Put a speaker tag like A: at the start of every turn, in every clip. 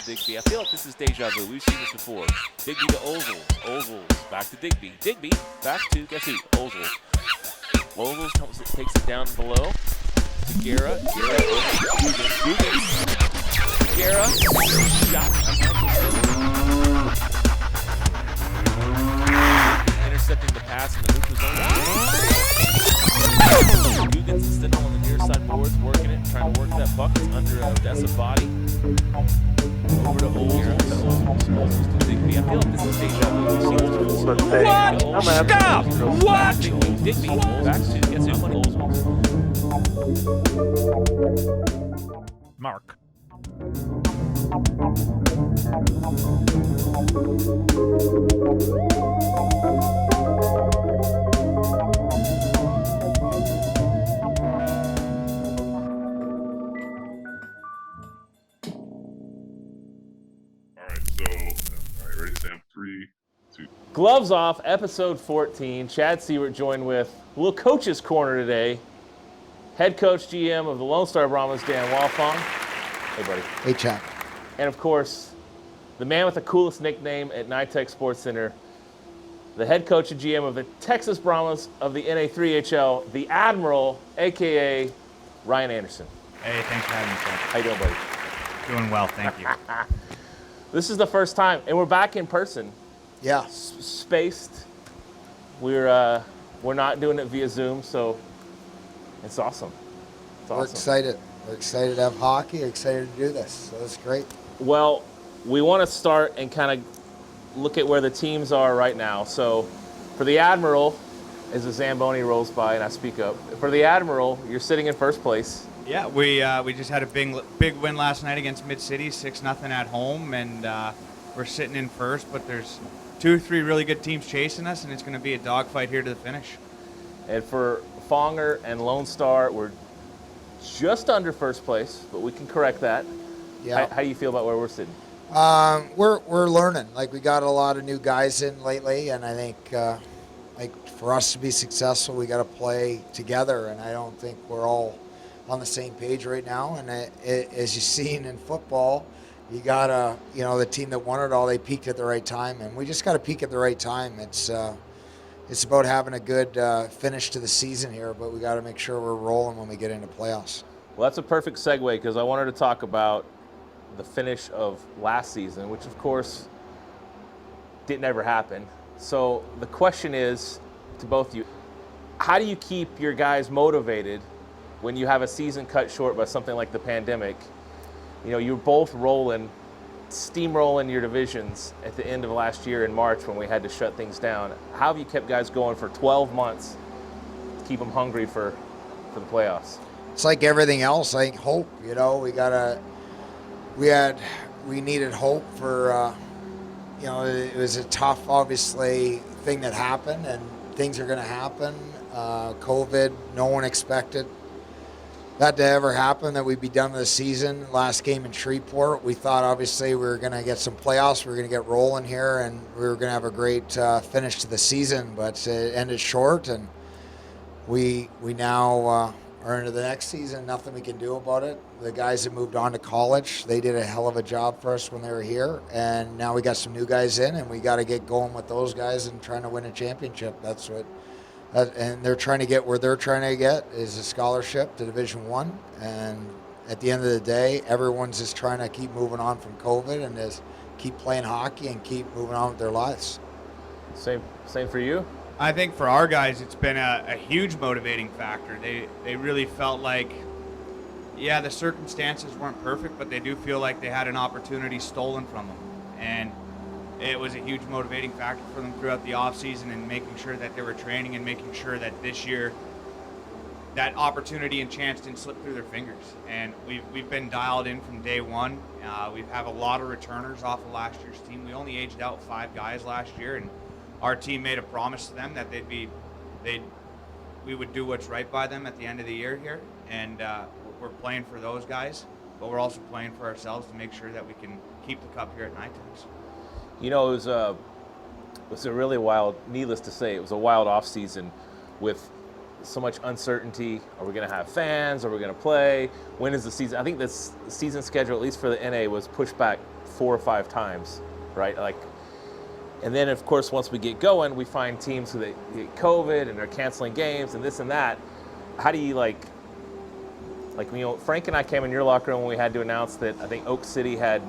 A: Digby. I feel like this is deja vu. We've seen this before. Digby to Ozils. Ozils back to Digby. Digby back to, guess who? Ozils. Ozils takes it down below to Guerra. Guerra over Dugan. Guerra. Shot. Intercepting the pass in the neutral zone. Dugan's sitting on the near side boards, working it, trying to work that puck. It's under Odessa's body. Over to Ozils. Ozils to Digby. I feel like this is deja vu. What? Stop! What? Digby back to gets it on Ozils.
B: Mark.
C: Ready, Sam? 3, 2.
A: Gloves off, episode 14. Chad Seward joined with a little coach's corner today. Head coach GM of the Lone Star Brahmas, Dan Wildfong. Hey, buddy.
D: Hey, Chad.
A: And of course, the man with the coolest nickname at NYTEX Sports Center, the head coach and GM of the Texas Brahmas of the NA3HL, the Admiral, aka Ryan Anderson.
B: Hey, thanks for having me, Chad.
A: How you doing, buddy?
B: Doing well, thank you.
A: This is the first time, and we're back in person.
D: Yeah.
A: Spaced. We're not doing it via Zoom, so it's awesome. It's awesome.
D: We're excited. We're excited to have hockey, excited to do this, so it's great.
A: Well, we want to start and kind of look at where the teams are right now. So for the Admiral, as the Zamboni rolls by and I speak up, for the Admiral, you're sitting in first place.
B: Yeah, we just had a big win last night against Mid-City, 6-0 at home, and we're sitting in first, but there's 2 or 3 really good teams chasing us, and it's going to be a dogfight here to the finish.
A: And for Fonger and Lone Star, we're just under first place, but we can correct that.
D: Yeah.
A: How do you feel about where we're sitting?
D: We're learning. Like, we got a lot of new guys in lately, and I think for us to be successful, we got to play together, and I don't think we're all on the same page right now. And as you've seen in football, you gotta, the team that won it all, they peaked at the right time, and we just got to peak at the right time. It's about having a good finish to the season here, but we got to make sure we're rolling when we get into playoffs.
A: Well, that's a perfect segue because I wanted to talk about the finish of last season, which of course didn't ever happen. So the question is to both of you, how do you keep your guys motivated when you have a season cut short by something like the pandemic? You're both steamrolling your divisions at the end of last year in March when we had to shut things down. How have you kept guys going for 12 months to keep them hungry for the playoffs?
D: It's like everything else. I think hope. We needed hope for. It was a tough, obviously, thing that happened, and things are going to happen. COVID, no one expected that to ever happen, that we'd be done with the season. Last game in Shreveport, we thought obviously we were going to get some playoffs, we were going to get rolling here, and we were going to have a great finish to the season, but it ended short, and we now are into the next season. Nothing we can do about it. The guys that moved on to college, they did a hell of a job for us when they were here, and now we got some new guys in, and we got to get going with those guys and trying to win a championship. That's what. And they're trying to get where they're trying to get is a scholarship to Division I. And at the end of the day, everyone's just trying to keep moving on from COVID and just keep playing hockey and keep moving on with their lives.
A: Same for you?
B: I think for our guys, it's been a huge motivating factor. They really felt like, yeah, the circumstances weren't perfect, but they do feel like they had an opportunity stolen from them. And it was a huge motivating factor for them throughout the offseason and making sure that they were training and making sure that this year that opportunity and chance didn't slip through their fingers. And we've been dialed in from day one. We have a lot of returners off of last year's team. We only aged out 5 guys last year, and our team made a promise to them that we would do what's right by them at the end of the year here. And we're playing for those guys, but we're also playing for ourselves to make sure that we can keep the cup here at NYTEX.
A: It was a really wild, needless to say, it was a wild off season with so much uncertainty. Are we going to have fans? Are we going to play? When is the season? I think this season schedule, at least for the NA, was pushed back 4 or 5 times, right? Like, and then of course once we get going, we find teams who they get COVID and they're canceling games and this and that. How do you like Frank and I came in your locker room when we had to announce that I think Oak City had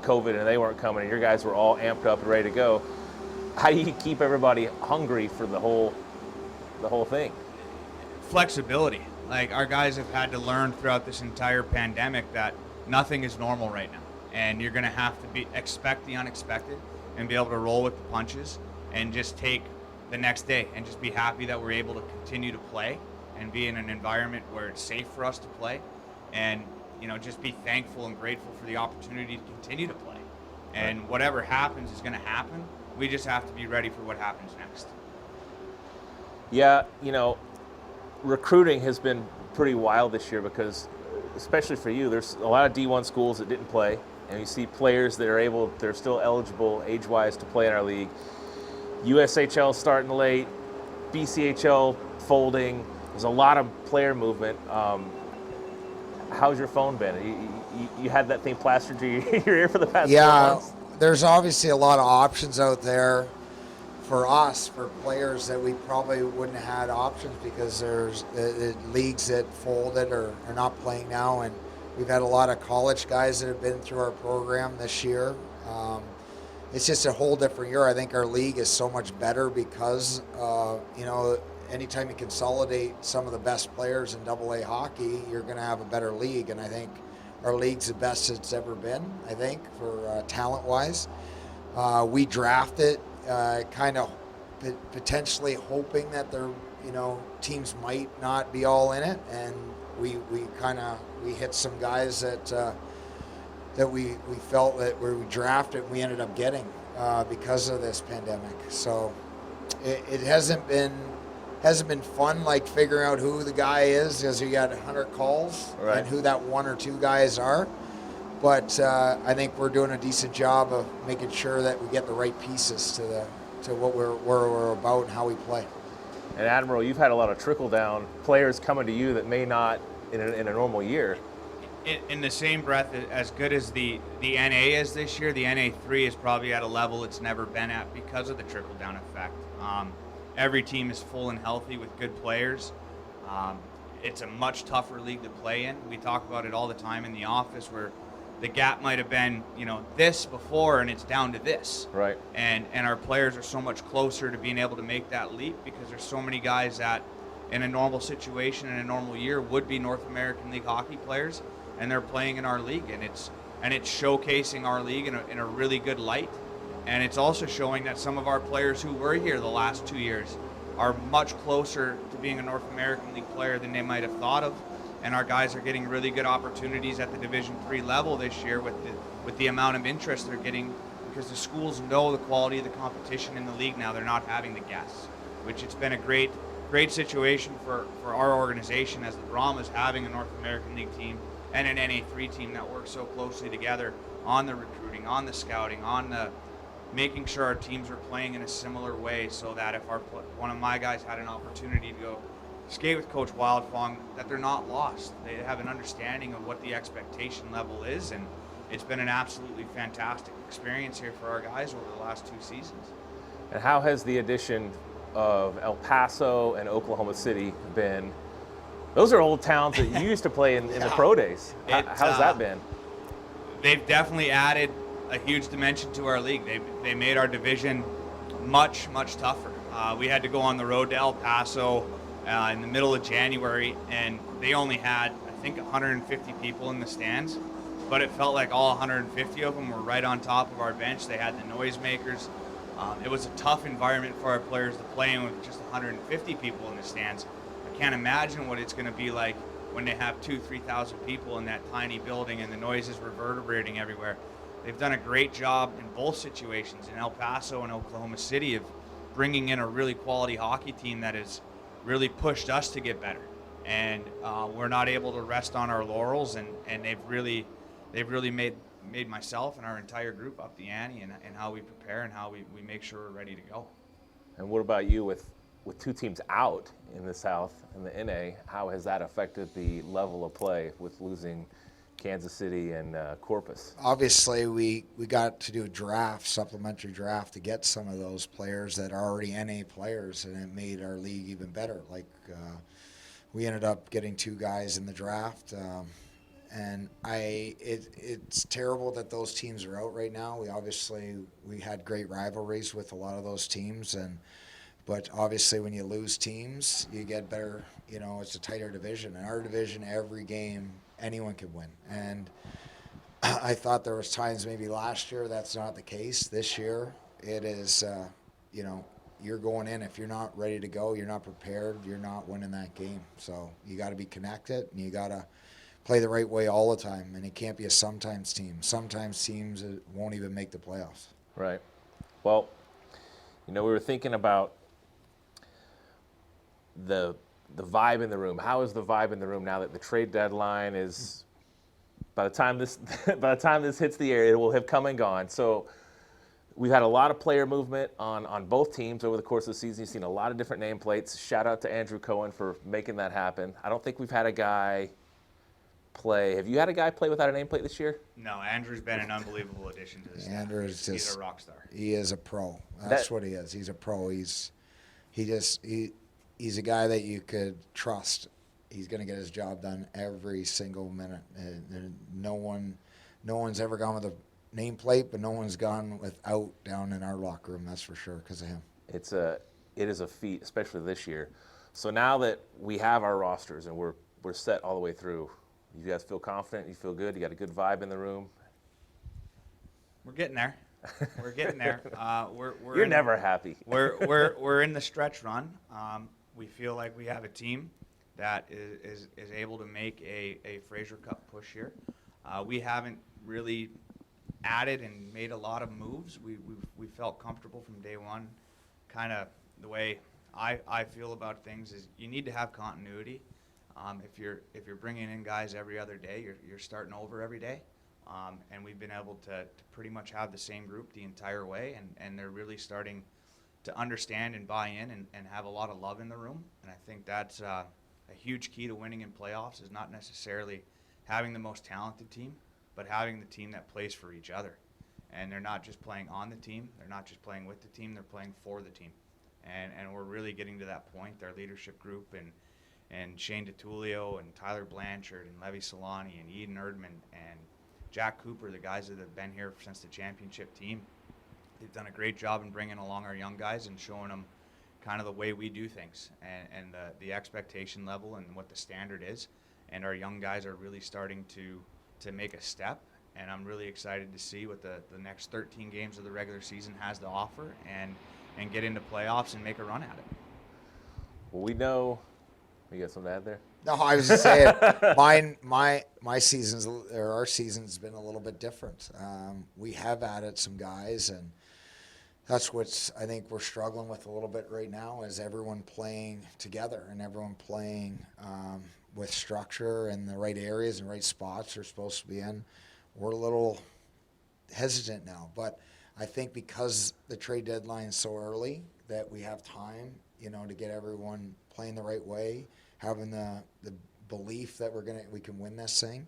A: COVID and they weren't coming, and your guys were all amped up and ready to go. How do you keep everybody hungry for the whole thing?
B: Flexibility. Like, our guys have had to learn throughout this entire pandemic that nothing is normal right now, and you're going to have to expect the unexpected and be able to roll with the punches and just take the next day and just be happy that we're able to continue to play and be in an environment where it's safe for us to play, and just be thankful and grateful for the opportunity to continue to play. And whatever happens is going to happen. We just have to be ready for what happens next.
A: Yeah, recruiting has been pretty wild this year because, especially for you, there's a lot of D1 schools that didn't play, and you see players that they're still eligible age-wise to play in our league. USHL starting late, BCHL folding. There's a lot of player movement. How's your phone been? You had that thing plastered to your ear for the past 4 months?
D: There's obviously a lot of options out there for us, for players that we probably wouldn't have had options because there's leagues that folded or are not playing now, and we've had a lot of college guys that have been through our program this year. It's just a whole different year. I think our league is so much better because, anytime you consolidate some of the best players in AA hockey, you're going to have a better league, and I think our league's the best it's ever been, I think, for talent-wise. We drafted kind of potentially hoping that teams might not be all in it, and we hit some guys that we felt that where we drafted we ended up getting because of this pandemic. So it hasn't been fun, like figuring out who the guy is, because you got 100 calls and who that 1 or 2 guys are. But I think we're doing a decent job of making sure that we get the right pieces to what we're about and how we play.
A: And Admiral, you've had a lot of trickle down players coming to you that may not in a normal year.
B: In the same breath, as good as the NA is this year, the NA3 is probably at a level it's never been at because of the trickle down effect. Every team is full and healthy with good players. It's a much tougher league to play in. We talk about it all the time in the office, where the gap might have been, this before, and it's down to this.
A: Right.
B: And our players are so much closer to being able to make that leap because there's so many guys that, in a normal situation, in a normal year, would be North American League hockey players, and they're playing in our league, and it's showcasing our league in a really good light. And it's also showing that some of our players who were here the last 2 years are much closer to being a North American League player than they might have thought of. And our guys are getting really good opportunities at the Division III level this year with the amount of interest they're getting, because the schools know the quality of the competition in the league now. They're not having the guests, which it's been a great situation for our organization as the Brahmas, having a North American League team and an NA3 team that works so closely together on the recruiting, on the scouting, on the making sure our teams are playing in a similar way, so that if one of my guys had an opportunity to go skate with Coach Wildfong, that they're not lost. They have an understanding of what the expectation level is, and it's been an absolutely fantastic experience here for our guys over the last 2 seasons.
A: And how has the addition of El Paso and Oklahoma City been? Those are old towns that you used to play in the pro days. How's that been?
B: They've definitely added a huge dimension to our league. They made our division much, much tougher. We had to go on the road to El Paso in the middle of January, and they only had, I think, 150 people in the stands, but it felt like all 150 of them were right on top of our bench. They had the noisemakers. It was a tough environment for our players to play in with just 150 people in the stands. I can't imagine what it's going to be like when they have 2,000-3,000 people in that tiny building and the noise is reverberating everywhere. They've done a great job in both situations, in El Paso and Oklahoma City, of bringing in a really quality hockey team that has really pushed us to get better. And we're not able to rest on our laurels, and they've really made myself and our entire group up the ante and how we prepare and how we make sure we're ready to go.
A: And what about you with with 2 teams out in the South and the NA, how has that affected the level of play with losing Kansas City and Corpus?
D: Obviously, we got to do a draft, supplementary draft, to get some of those players that are already NA players, and it made our league even better. Like, we ended up getting 2 guys in the draft, and it's terrible that those teams are out right now. We had great rivalries with a lot of those teams, but obviously when you lose teams, you get better. You know, it's a tighter division. In our division, every game anyone can win, and I thought there was times maybe last year that's not the case. This year, it is. You know, you're going in, if you're not ready to go, you're not prepared, you're not winning that game. So you got to be connected, and you got to play the right way all the time, and it can't be a sometimes team. Sometimes teams won't even make the playoffs.
A: Right. Well, you know, we were thinking about the vibe in the room. How is the vibe in the room now that the trade deadline is, by the time this hits the air, it will have come and gone. So we've had a lot of player movement on both teams over the course of the season. You've seen a lot of different nameplates. Shout out to Andrew Cohen for making that happen. I don't think we've had a guy play. Have you had a guy play without a nameplate this year?
B: No, Andrew's been an unbelievable addition to this.
D: Andrew's
B: He's a rock star.
D: He is a pro. That's what he is. He's a pro. He's a guy that you could trust. He's going to get his job done every single minute. No one's ever gone with a nameplate, but no one's gone without down in our locker room. That's for sure, because of him.
A: It is a feat, especially this year. So now that we have our rosters and we're set all the way through, you guys feel confident? You feel good? You got a good vibe in the room?
B: We're getting there. We're getting there.
A: You're never happy.
B: We're in the stretch run. We feel like we have a team that is able to make a Fraser Cup push here. We haven't really added and made a lot of moves. We felt comfortable from day one. Kind of the way I feel about things is you need to have continuity. If you're bringing in guys every other day, you're starting over every day. And we've been able to pretty much have the same group the entire way, and they're really starting to understand and buy in and have a lot of love in the room. And I think that's a huge key to winning in playoffs, is not necessarily having the most talented team, but having the team that plays for each other. And they're not just playing on the team, they're not just playing with the team, they're playing for the team. And we're really getting to that point. Our leadership group and Shane DeTulio and Tyler Blanchard and Levi Solani and Eden Erdman and Jack Cooper, the guys that have been here since the championship team, they've done a great job in bringing along our young guys and showing them kind of the way we do things and the expectation level and what the standard is. And our young guys are really starting to make a step. And I'm really excited to see what the next 13 games of the regular season has to offer and get into playoffs and make a run at it.
A: Well, we know. You got something to add there?
D: No, I was just saying, my seasons, or our season's been a little bit different. We have added some guys, and that's what I think we're struggling with a little bit right now, is everyone playing together and everyone playing with structure and the right areas and right spots they're supposed to be in. We're a little hesitant now, but I think because the trade deadline is so early that we have time, to get everyone playing the right way, having the belief that we can win this thing.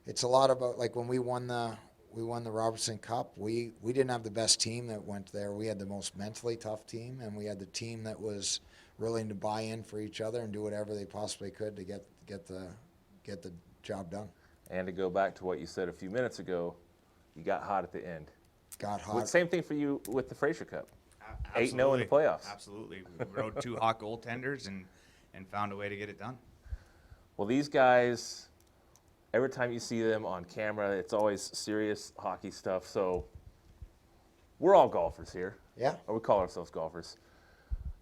D: It's a lot about, like, when we won the Robertson Cup, we didn't have the best team that went there. We had the most mentally tough team, and we had the team that was willing to buy in for each other and do whatever they possibly could to get the job done.
A: And to go back to what you said a few minutes ago, you got hot at the end.
D: Got hot.
A: Well, same thing for you with the Fraser Cup.
B: Absolutely.
A: 8-0 in the playoffs.
B: Absolutely. We rode 2 hot goaltenders and found a way to get it done.
A: Well, these guys, every time you see them on camera, it's always serious hockey stuff. So we're all golfers here.
D: Yeah.
A: Or we call ourselves golfers.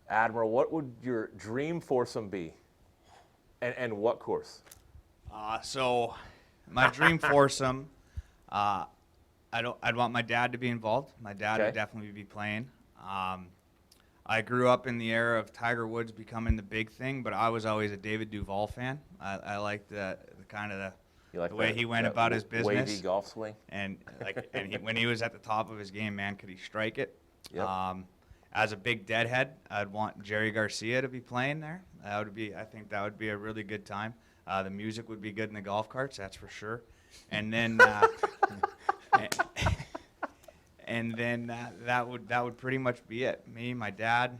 A: Admiral, what would your dream foursome be? And what course?
B: So my dream foursome, I'd want my dad to be involved. My dad would definitely be playing. I grew up in the era of Tiger Woods becoming the big thing, but I was always a David Duval fan. I liked the kind of the way he went about his business.
A: Wavy golf swing.
B: And when he was at the top of his game, man, could he strike it?
A: Yep.
B: as a big deadhead, I'd want Jerry Garcia to be playing there. I think that would be a really good time. The music would be good in the golf carts, that's for sure. And then, that would pretty much be it. Me, my dad,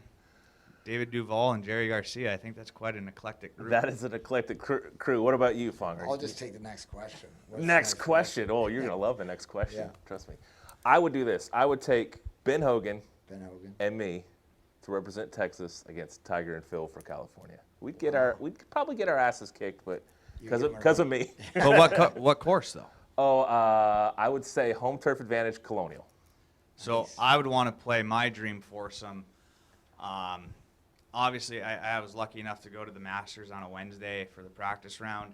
B: David Duval, and Jerry Garcia. I think that's quite an eclectic group.
A: That is an eclectic crew. What about you, Fong?
D: I'll just take the next question. What's the
A: Next question. Oh, you're going to love the next question.
D: Yeah.
A: Trust me. I would do this. I would take Ben Hogan
D: Ben Hogan.
A: and me to represent Texas against Tiger and Phil for California. We'd probably get our asses kicked, but because of me.
B: But what course, though?
A: Oh, I would say home turf advantage, Colonial.
B: So
D: Nice.
B: I would want to play my dream foursome. Obviously, I was lucky enough to go to the Masters on a Wednesday for the practice round.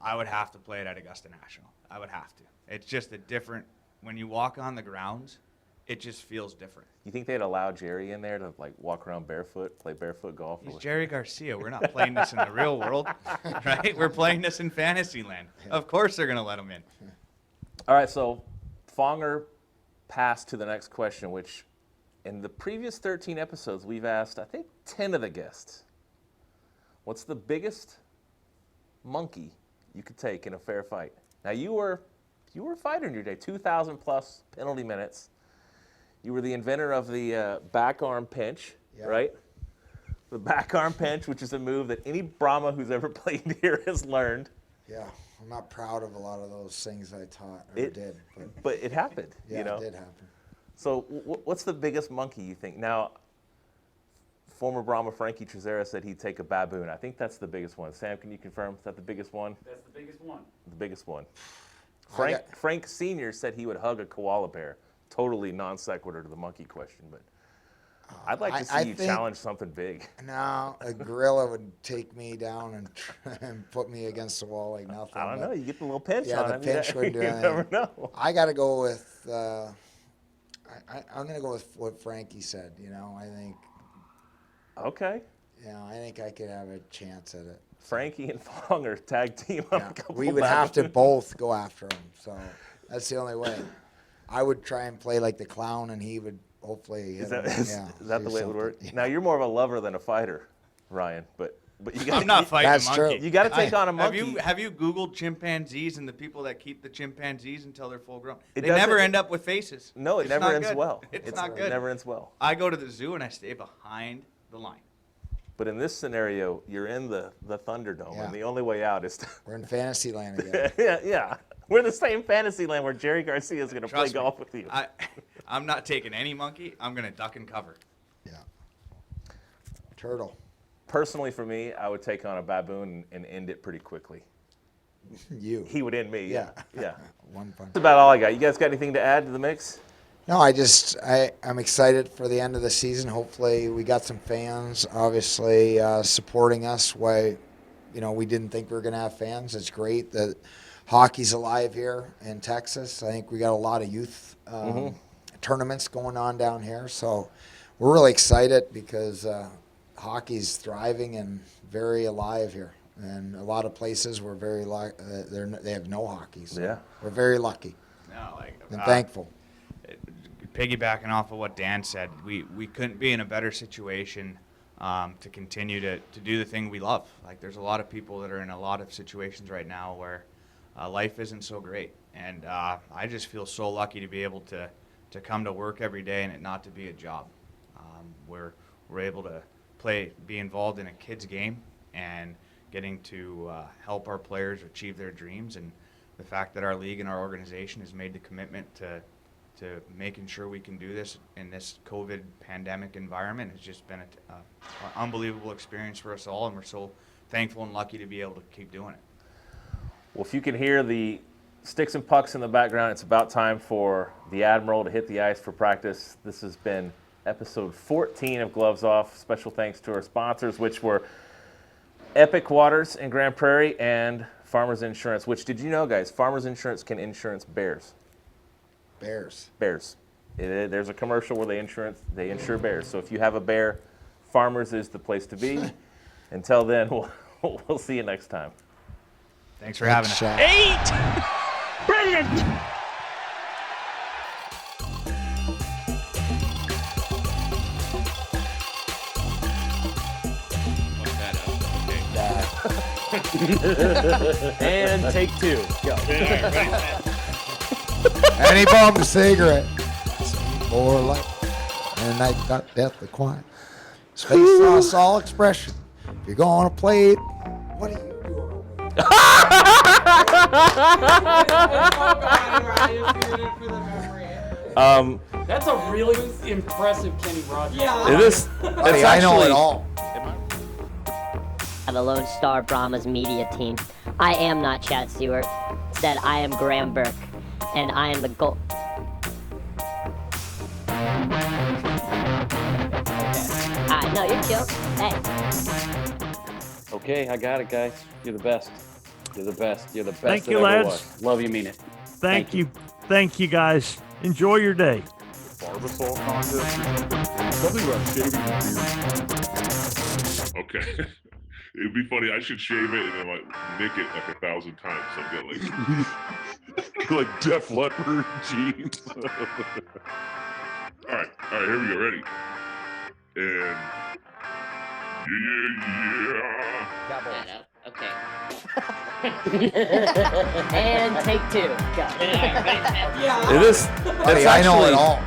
B: I would have to play it at Augusta National. I would have to. It's just a different, when you walk on the grounds, it just feels different.
A: You think they'd allow Jerry in there to like walk around barefoot, play barefoot golf?
B: He's Jerry Garcia. We're not playing this in the real world, right? We're playing this in Fantasyland. Of course they're going to let him in.
A: All right, so Fonger passed to the next question, which in the previous 13 episodes, we've asked, I think, 10 of the guests, what's the biggest monkey you could take in a fair fight? Now, you were a fighter in your day, 2,000 plus penalty minutes. You were the inventor of the back arm pinch,
D: Yeah.
A: right? The back arm pinch, which is a move that any Brahma who's ever played here has learned.
D: Yeah, I'm not proud of a lot of those things I taught or did, but
A: But it happened,
D: yeah,
A: you know?
D: it did happen.
A: So what's the biggest monkey you think? Now, former Brahma Frankie Trezera said he'd take a baboon. I think that's the biggest one. Sam, can you confirm? Is that the biggest one?
E: That's the biggest one.
A: The biggest one.
D: I got-
A: Frank Sr. said he would hug a koala bear. Totally non sequitur to the monkey question, but I'd like to see
D: I
A: you
D: think-
A: challenge something big.
D: No, a gorilla would take me down and put me against the wall like nothing.
A: I don't
D: but
A: know. You get the little pinch
D: Yeah,
A: on
D: the
A: him.
D: pinch would do
A: You
D: anything.
A: never know.
D: I got to go with. I'm going to go with what Frankie said. You know, I think.
A: Okay.
D: I think I could have a chance at it.
A: Frankie and Fong are tag team on
D: Yeah,
A: a couple
D: we would have to
A: baboons.
D: both go after him. So that's the only way. I would try and play like the clown, and he would hopefully.
A: Is
D: hit
A: that,
D: him.
A: is,
D: Yeah,
A: is that
D: do
A: the way it would work?
D: something.
A: Now, you're more of a lover than a fighter, Ryan, but you got
B: I'm not fighting
D: That's
B: a monkey.
D: true.
A: You got to take on a monkey.
B: Have you Googled chimpanzees and the people that keep the chimpanzees until they're full grown?
A: It
B: They never
A: doesn't-
B: end up with faces.
A: No, it
B: It's
A: never
B: not
A: ends
B: good.
A: well.
B: It's not good.
A: It never ends well.
B: I go to the zoo and I stay behind the line.
A: But in this scenario, you're in the Thunderdome,
D: Yeah.
A: and the only way out is to
D: We're in fantasy land again.
A: yeah. We're in the same fantasy land where Jerry Garcia is going to play
B: Trust me,
A: golf with you.
B: I'm not taking any monkey. I'm going to duck and cover.
D: Yeah. Turtle.
A: Personally, for me, I would take on a baboon and end it pretty quickly.
D: You.
A: He would end me. Yeah. Yeah.
D: One punch.
A: That's about all I got. You guys got anything to add to the mix?
D: No, I'm excited for the end of the season. Hopefully, we got some fans, obviously, supporting us. Why, we didn't think we were going to have fans. It's great that hockey's alive here in Texas. I think we got a lot of youth tournaments going on down here. So we're really excited because hockey's thriving and very alive here. And a lot of places we're very they have no hockey. So
A: Yeah.
D: we're very lucky
B: No,
D: and thankful.
B: Piggybacking off of what Dan said, we couldn't be in a better situation to continue to do the thing we love. Like, there's a lot of people that are in a lot of situations right now where life isn't so great. And I just feel so lucky to be able to come to work every day and it not to be a job. We're able to be involved in a kid's game and getting to help our players achieve their dreams. And the fact that our league and our organization has made the commitment to making sure we can do this in this COVID pandemic environment has just been an unbelievable experience for us all, and we're so thankful and lucky to be able to keep doing it.
A: Well, if you can hear the sticks and pucks in the background, it's about time for the Admiral to hit the ice for practice. This has been episode 14 of Gloves Off. Special thanks to our sponsors, which were Epic Waters in Grand Prairie and Farmers Insurance, which, did you know, guys, Farmers Insurance can insurance bears. Bears. There's a commercial where they insure bears. So if you have a bear, Farmers is the place to be. Until then, we'll see you next time.
B: Thanks for having us.
D: Shot.
E: 8! Brilliant!
A: And take two. Go.
D: And he bummed a cigarette. Some more light. And night got death the quiet. His face lost all expression. If you're gonna play it, what are you doing?
F: That's a really impressive Kenny Rogers. Yeah.
A: It is.
D: Buddy,
A: It's
D: I know
A: actually-
D: it all.
G: The Lone Star Brahmas media team. I am not Chad Stewart. Said I am Graham Burke, and I am the goal. Alright, no, you're chill. Hey.
H: Okay, I got it, guys. You're the best. You're the best. You're the best
I: Thank
H: that
I: you,
H: ever
I: lads.
H: was. Love you, mean it.
I: Thank you. Thank you, guys. Enjoy your day.
C: Barbasol contest or something? Something about shaving your beard. Okay. It'd be funny. I should shave it and then like nick it like 1,000 times. So I get like like Def Leppard jeans. All right, here we go. Ready? And yeah.
G: Okay. And take two. Go.
A: It is.
D: Buddy,
A: It's
D: I know
A: actually-
D: it all.